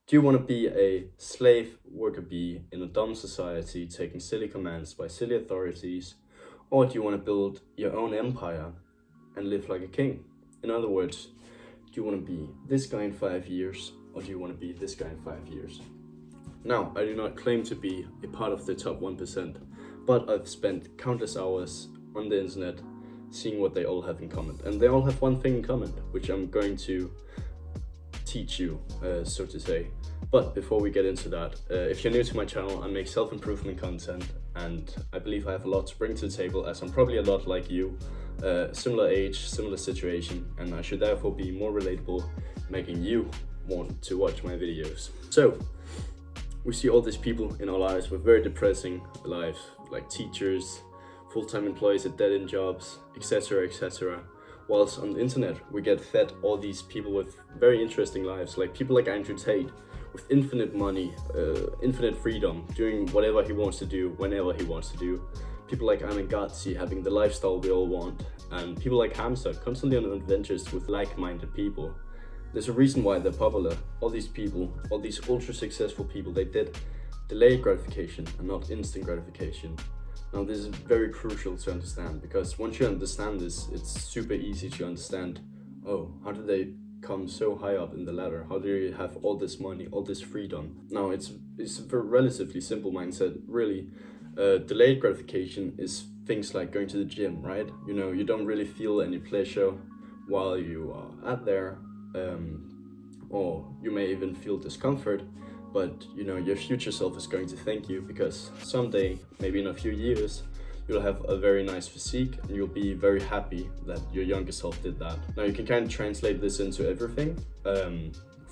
Do you want to be a slave worker bee in a dumb society taking silly commands by silly authorities? Or do you want to build your own empire and live like a king? In other words, do you want to be this guy in 5 years, or do you want to be this guy in 5 years? Now, I do not claim to be a part of the top 1%, but I've spent countless hours on the internet seeing what they all have in common. And they all have one thing in common, which I'm going to teach you, so to say. But before we get into that, if you're new to my channel, I make self-improvement content, and I believe I have a lot to bring to the table, as I'm probably a lot like you, similar age, similar situation, and I should therefore be more relatable, making you want to watch my videos. So, we see all these people in our lives with very depressing lives, like teachers, full-time employees at dead-end jobs, etc., etc. Whilst on the internet, we get fed all these people with very interesting lives, like people like Andrew Tate, with infinite money, infinite freedom, doing whatever he wants to do, whenever he wants to do. People like Amengazzi having the lifestyle we all want, and people like Hamza constantly on adventures with like-minded people. There's a reason why they're popular. All these people, all these ultra-successful people, they did delayed gratification and not instant gratification. Now, this is very crucial to understand, because once you understand this, it's super easy to understand, oh, how did they come so high up in the ladder? How do you have all this money, all this freedom? Now, it's a relatively simple mindset, really. Delayed gratification is things like going to the gym, right? You know, you don't really feel any pleasure while you are at there, or you may even feel discomfort. But you know, your future self is going to thank you, because someday, maybe in a few years, you'll have a very nice physique and you'll be very happy that your younger self did that. Now, you can kind of translate this into everything.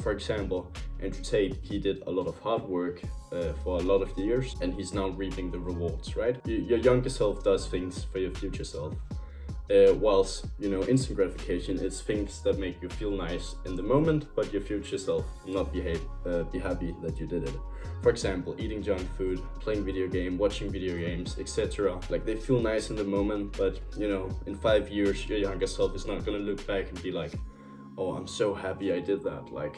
For example, Andrew Tate, he did a lot of hard work for a lot of years, and he's now reaping the rewards, right? Your younger self does things for your future self. Whilst, you know, instant gratification is things that make you feel nice in the moment, but your future self will not be happy that you did it. For example, eating junk food, playing video game, watching video games, etc. Like, they feel nice in the moment, but you know, in 5 years, your younger self is not gonna look back and be like, oh, I'm so happy I did that. Like,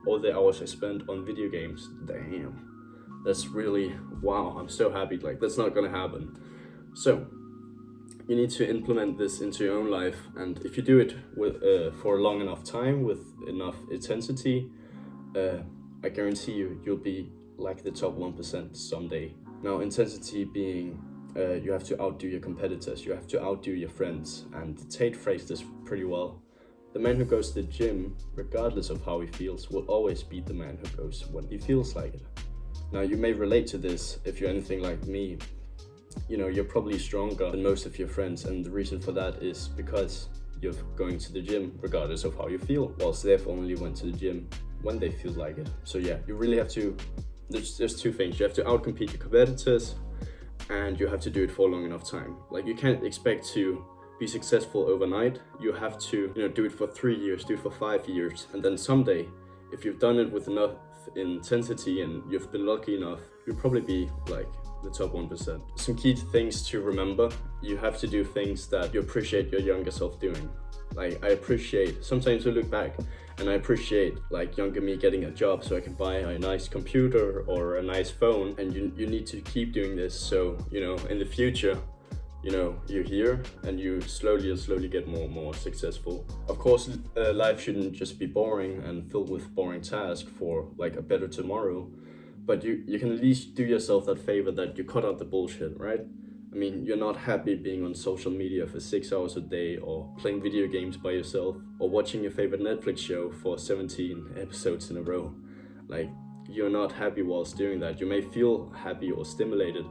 all the hours I spent on video games, damn, that's really, wow, I'm so happy. Like, that's not gonna happen. So, you need to implement this into your own life, and if you do it with for a long enough time, with enough intensity, I guarantee you'll be like the top 1% someday. Now, intensity being, you have to outdo your competitors, you have to outdo your friends, and Tate phrased this pretty well. The man who goes to the gym, regardless of how he feels, will always beat the man who goes when he feels like it. Now, you may relate to this if you're anything like me. You know, you're probably stronger than most of your friends, and the reason for that is because you're going to the gym regardless of how you feel, whilst they've only went to the gym when they feel like it. So yeah, you really have to, there's two things. You have to outcompete your competitors, and you have to do it for a long enough time. Like, you can't expect to be successful overnight. You have to, you know, do it for 3 years, do it for 5 years, and then someday, if you've done it with enough intensity and you've been lucky enough, you'll probably be like the top 1%. Some key things to remember: you have to do things that you appreciate your younger self doing. Like, I appreciate, sometimes I look back and I appreciate like younger me getting a job so I can buy a nice computer or a nice phone, and you need to keep doing this, so you know, in the future, you know, you're here and you slowly get more and more successful. Of course, life shouldn't just be boring and filled with boring tasks for like a better tomorrow, but you can at least do yourself that favor that you cut out the bullshit, right? I mean, you're not happy being on social media for 6 hours a day, or playing video games by yourself, or watching your favorite Netflix show for 17 episodes in a row. Like, you're not happy whilst doing that. You may feel happy or stimulated,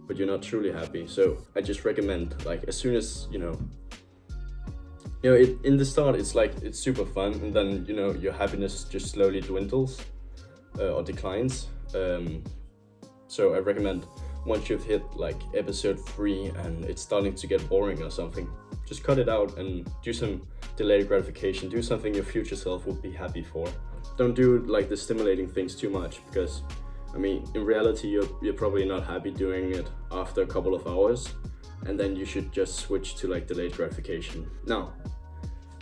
but you're not truly happy. So I just recommend, like, as soon as, you know, in the start, it's like, it's super fun, and then, you know, your happiness just slowly dwindles or declines. So I recommend, once you've hit like episode 3 and it's starting to get boring or something, just cut it out and do some delayed gratification. Do something your future self would be happy for. Don't do like the stimulating things too much, because I mean, in reality, you're probably not happy doing it after a couple of hours, and then you should just switch to like delayed gratification. Now,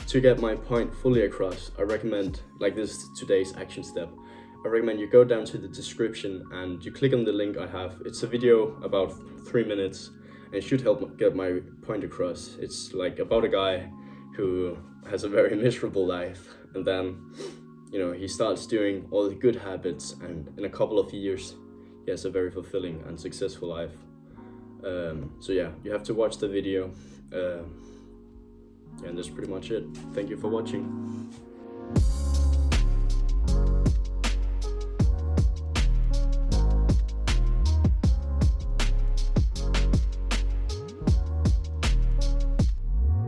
to get my point fully across, I recommend, like, this is today's action step. I recommend you go down to the description and you click on the link I have. It's a video about 3 minutes and it should help get my point across. It's like about a guy who has a very miserable life, and then, you know, he starts doing all the good habits, and in a couple of years he has a very fulfilling and successful life. So yeah, you have to watch the video, and that's pretty much it. Thank you for watching.